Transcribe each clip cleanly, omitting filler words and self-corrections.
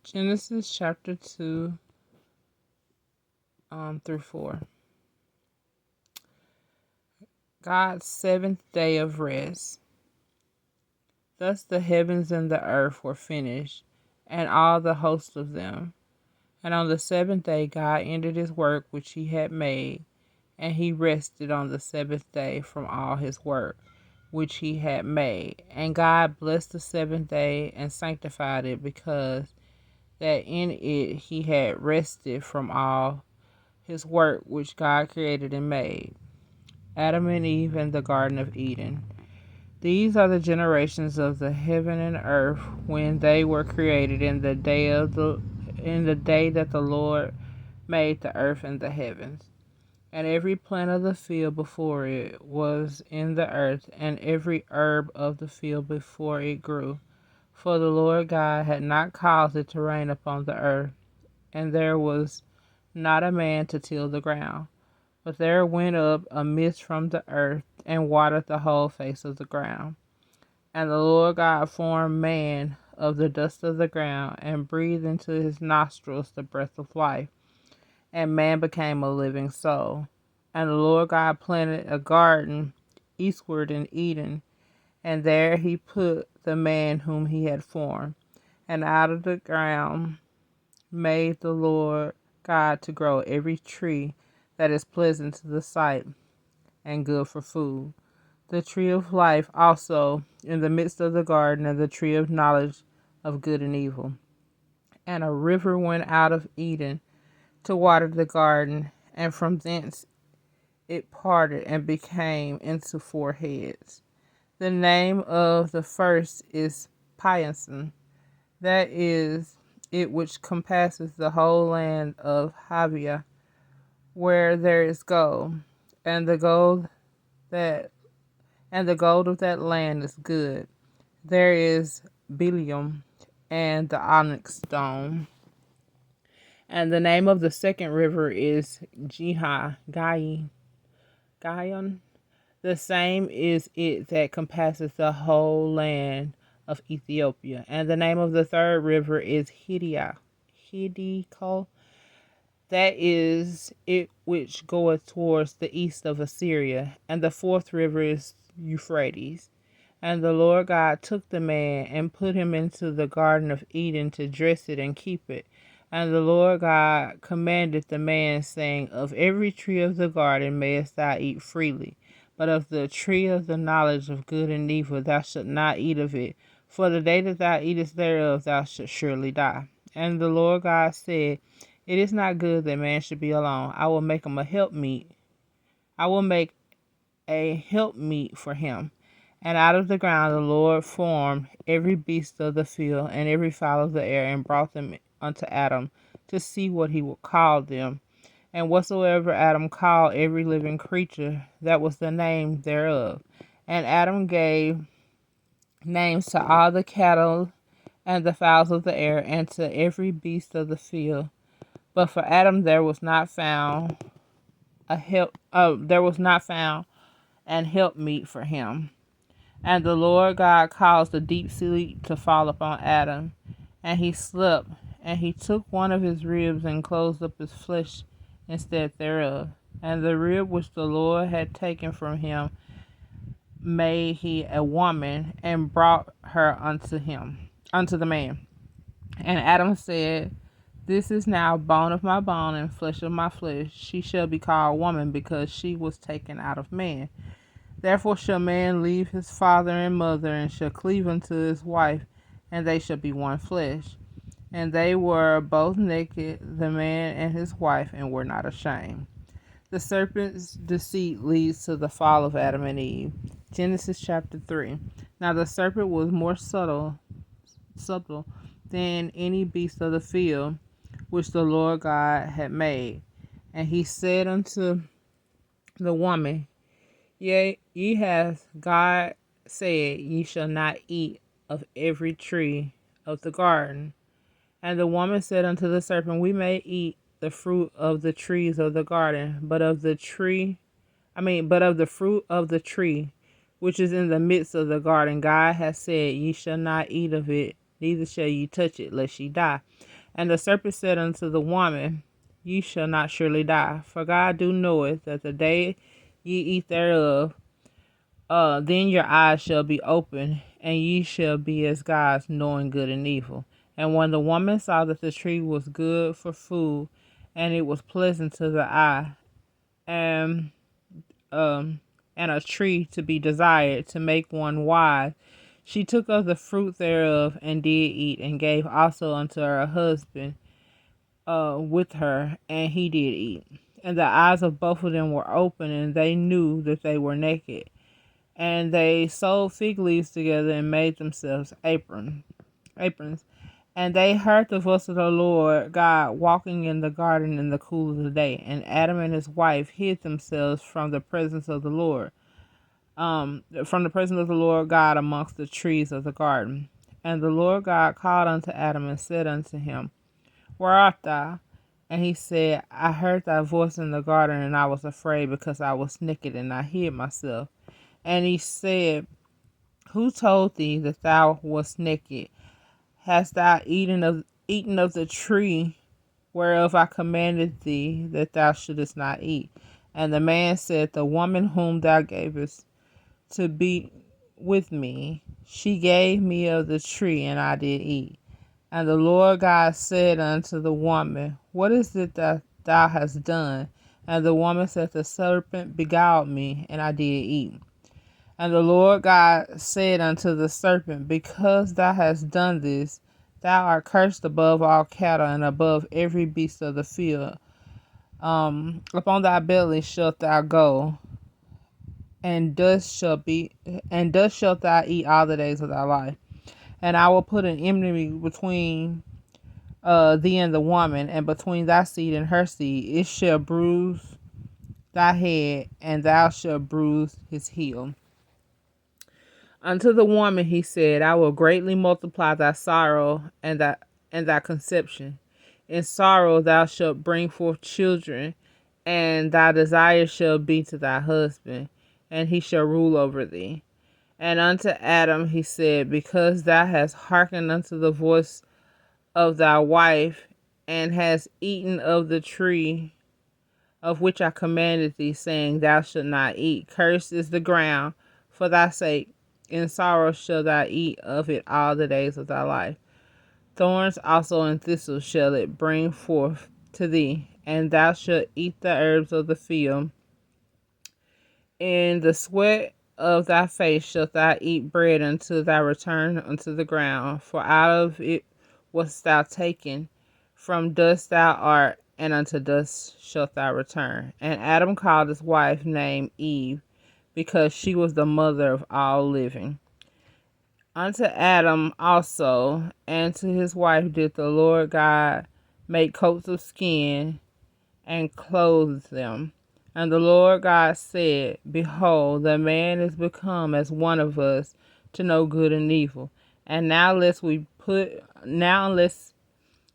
Genesis chapter 2 through 4. God's seventh day of rest. Thus the heavens and the earth were finished, and all the host of them. And on the seventh day God ended his work which he had made, and he rested on the seventh day from all his work which he had made. And God blessed the seventh day and sanctified it, because that in it he had rested from all his work which God created and made. Adam and Eve in the Garden of Eden. These are the generations of the heaven and earth when they were created in the day that the Lord made the earth and the heavens. And every plant of the field before it was in the earth, and every herb of the field before it grew. For the Lord God had not caused it to rain upon the earth, and there was not a man to till the ground. But there went up a mist from the earth, and watered the whole face of the ground. And the Lord God formed man of the dust of the ground, and breathed into his nostrils the breath of life, and man became a living soul. And the Lord God planted a garden eastward in Eden, and there he put the man whom he had formed. And out of the ground made the Lord God to grow every tree that is pleasant to the sight and good for food. The tree of life also in the midst of the garden, and the tree of knowledge of good and evil. And a river went out of Eden to water the garden, and from thence it parted and became into four heads. The name of the first is Pison, that is it which compasses the whole land of Havia, where there is gold, and the gold of that land is good. There is bdellium and the onyx stone. And the name of the second river is Gihon. The same is it that compasses the whole land of Ethiopia. And the name of the third river is Hiddekel. That is it which goeth towards the east of Assyria. And the fourth river is Euphrates. And the Lord God took the man and put him into the Garden of Eden to dress it and keep it. And the Lord God commanded the man, saying, Of every tree of the garden mayest thou eat freely, but of the tree of the knowledge of good and evil thou shalt not eat of it, for the day that thou eatest thereof thou shalt surely die. And the Lord God said, It is not good that man should be alone. I will make him a helpmeet. I will make a helpmeet for him. And out of the ground the Lord formed every beast of the field and every fowl of the air, and brought them unto Adam to see what he would call them. And whatsoever Adam called every living creature, that was the name thereof. And Adam gave names to all the cattle and the fowls of the air, and to every beast of the field. But for Adam there was not found an helpmeet for him. And the Lord God caused a deep sleep to fall upon Adam, and he slept. And he took one of his ribs and closed up his flesh instead thereof. And the rib which the Lord had taken from him made he a woman, and brought her unto the man. And Adam said, This is now bone of my bone and flesh of my flesh. She shall be called woman, because she was taken out of man. Therefore shall man leave his father and mother, and shall cleave unto his wife, and they shall be one flesh. And they were both naked, the man and his wife, and were not ashamed. The serpent's deceit leads to the fall of Adam and Eve. Genesis chapter 3. Now the serpent was more subtle than any beast of the field which the Lord God had made. And he said unto the woman, Yea, ye hath God said, Ye shall not eat of every tree of the garden. And the woman said unto the serpent, We may eat the fruit of the trees of the garden, but of the fruit of the tree which is in the midst of the garden, God hath said, Ye shall not eat of it neither shall ye touch it, lest ye die. And the serpent said unto the woman, Ye shall not surely die, for God do knoweth that the day ye eat thereof, then your eyes shall be open, and ye shall be as gods, knowing good and evil. And when the woman saw that the tree was good for food, and it was pleasant to the eye, and and a tree to be desired to make one wise, she took of the fruit thereof and did eat, and gave also unto her husband with her, and he did eat. And the eyes of both of them were open, and they knew that they were naked. And they sewed fig leaves together and made themselves aprons. And they heard the voice of the Lord God walking in the garden in the cool of the day. And Adam and his wife hid themselves from the presence of the Lord, God amongst the trees of the garden. And the Lord God called unto Adam and said unto him, Where art thou? And he said, I heard thy voice in the garden, and I was afraid, because I was naked, and I hid myself. And he said, Who told thee that thou wast naked? Hast thou eaten of the tree whereof I commanded thee that thou shouldest not eat? And the man said, The woman whom thou gavest to be with me, she gave me of the tree, and I did eat. And the Lord God said unto the woman, What is it that thou hast done? And the woman said, The serpent beguiled me, and I did eat. And the Lord God said unto the serpent, Because thou hast done this, thou art cursed above all cattle, and above every beast of the field. Upon thy belly shalt thou go, and dust shalt thou eat all the days of thy life. And I will put an enmity between thee and the woman, and between thy seed and her seed. It shall bruise thy head, and thou shalt bruise his heel. Unto the woman he said, I will greatly multiply thy sorrow and thy conception. In sorrow thou shalt bring forth children, and thy desire shall be to thy husband, and he shall rule over thee. And unto Adam he said, Because thou hast hearkened unto the voice of thy wife, and hast eaten of the tree of which I commanded thee, saying, Thou shalt not eat. Cursed is the ground for thy sake. In sorrow shalt thou eat of it all the days of thy life. Thorns also and thistles shall it bring forth to thee, and thou shalt eat the herbs of the field. In the sweat of thy face shalt thou eat bread until thou return unto the ground, for out of it wast thou taken. From dust thou art, and unto dust shalt thou return. And Adam called his wife name Eve, because she was the mother of all living. Unto Adam also and to his wife did the Lord God make coats of skin, and clothe them. And the Lord God said, Behold, the man is become as one of us, to know good and evil. And now unless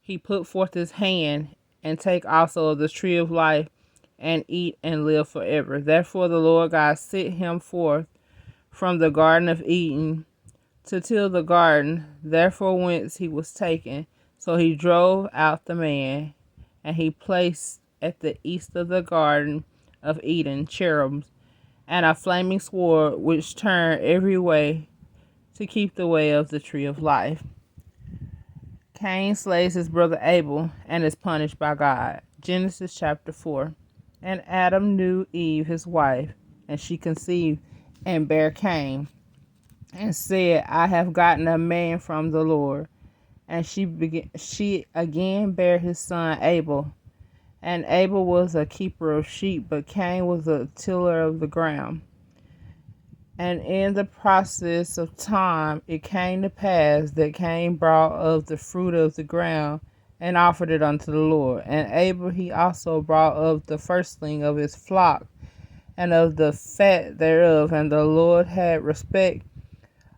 he put forth his hand, and take also of the tree of life, and eat and live forever. Therefore the Lord God sent him forth from the Garden of Eden to till the garden, therefore whence he was taken. So he drove out the man, and he placed at the east of the Garden of Eden cherubs, and a flaming sword which turned every way to keep the way of the tree of life. Cain slays his brother Abel and is punished by God. Genesis chapter 4. And Adam knew Eve his wife, and she conceived and bare Cain, and said, I have gotten a man from the Lord. And she again bare his son Abel. And Abel was a keeper of sheep, but Cain was a tiller of the ground. And in the process of time it came to pass that Cain brought of the fruit of the ground, and offered it unto the Lord. And Abel he also brought of the firstling of his flock, and of the fat thereof. And the Lord had respect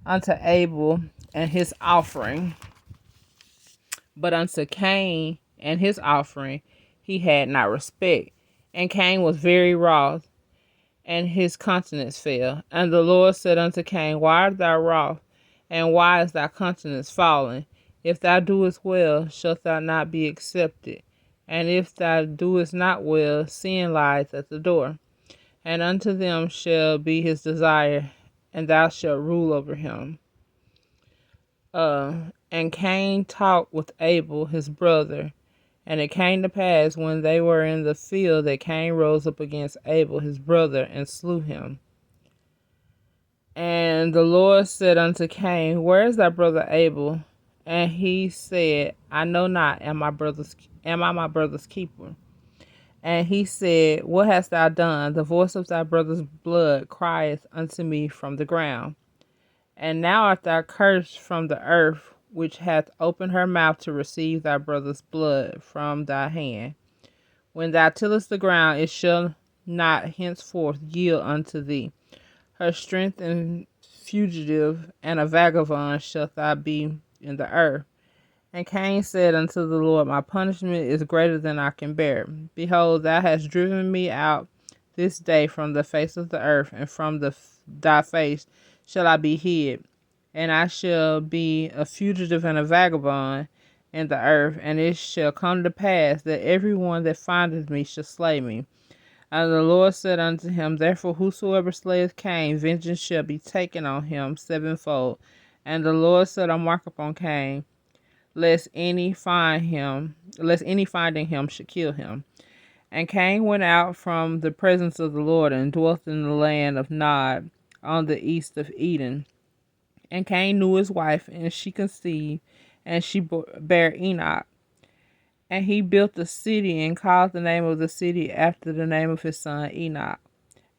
unto Abel and his offering, but unto Cain and his offering he had not respect. And Cain was very wroth, and his countenance fell. And the Lord said unto Cain, Why art thou wroth, and why is thy countenance fallen? If thou doest well, shalt thou not be accepted. And if thou doest not well, sin lies at the door. And unto them shall be his desire, and thou shalt rule over him. And Cain talked with Abel his brother. And it came to pass when they were in the field that Cain rose up against Abel his brother and slew him. And the Lord said unto Cain, Where is thy brother Abel? And he said, I know not, am I my brother's keeper? And he said, What hast thou done? The voice of thy brother's blood crieth unto me from the ground. And now art thou cursed from the earth, which hath opened her mouth to receive thy brother's blood from thy hand. When thou tillest the ground, it shall not henceforth yield unto thee. Her strength and fugitive and a vagabond shalt thou be in the earth. And Cain said unto the Lord, My punishment is greater than I can bear. Behold, thou hast driven me out this day from the face of the earth, and from thy face shall I be hid. And I shall be a fugitive and a vagabond in the earth, and it shall come to pass that every one that findeth me shall slay me. And the Lord said unto him, Therefore whosoever slayeth Cain, vengeance shall be taken on him sevenfold. And the Lord set a mark upon Cain, lest any finding him should kill him. And Cain went out from the presence of the Lord and dwelt in the land of Nod, on the east of Eden. And Cain knew his wife, and she conceived, and she bare Enoch. And he built a city, and called the name of the city after the name of his son Enoch.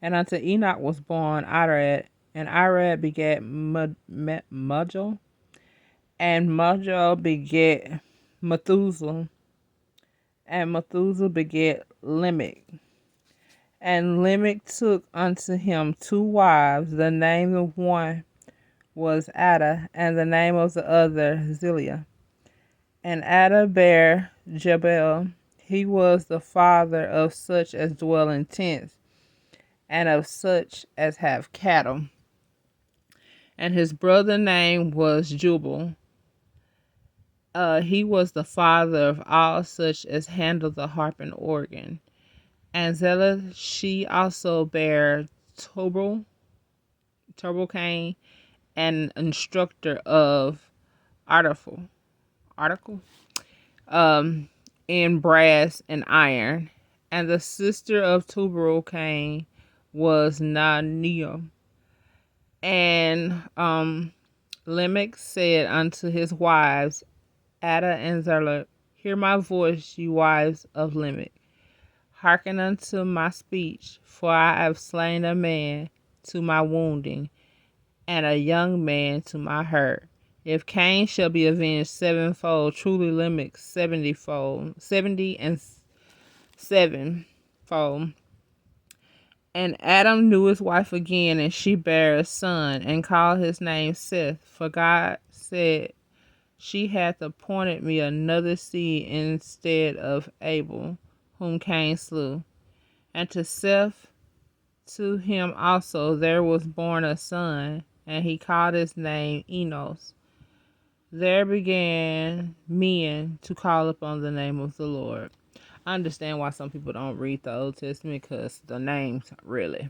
And unto Enoch was born Irad, and Irad begat Mudjel, and Mudjel begat Methuselah, and Methuselah begat Lamech. And Lamech took unto him 2 wives. The name of one was Ada, and the name of the other Zillah. And Ada bare Jabal. He was the father of such as dwell in tents, and of such as have cattle. And his brother name was Jubal. He was the father of all such as handle the harp and organ. And Zillah, she also bare Tubal Cain, an instructor of article, in brass and iron. And the sister of Tubal Cain was Naniah. And Lamech said unto his wives, Ada and Zillah, Hear my voice, ye wives of Lamech. Hearken unto my speech, for I have slain a man to my wounding, and a young man to my hurt. If Cain shall be avenged sevenfold, truly Lamech 70 and sevenfold. And Adam knew his wife again, and she bare a son, and called his name Seth. For God said, She hath appointed me another seed instead of Abel, whom Cain slew. And to Seth, to him also there was born a son, and he called his name Enos. There began men to call upon the name of the Lord. I understand why some people don't read the Old Testament, because the names really.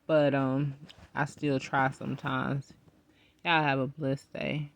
But I still try sometimes. Y'all have a blessed day.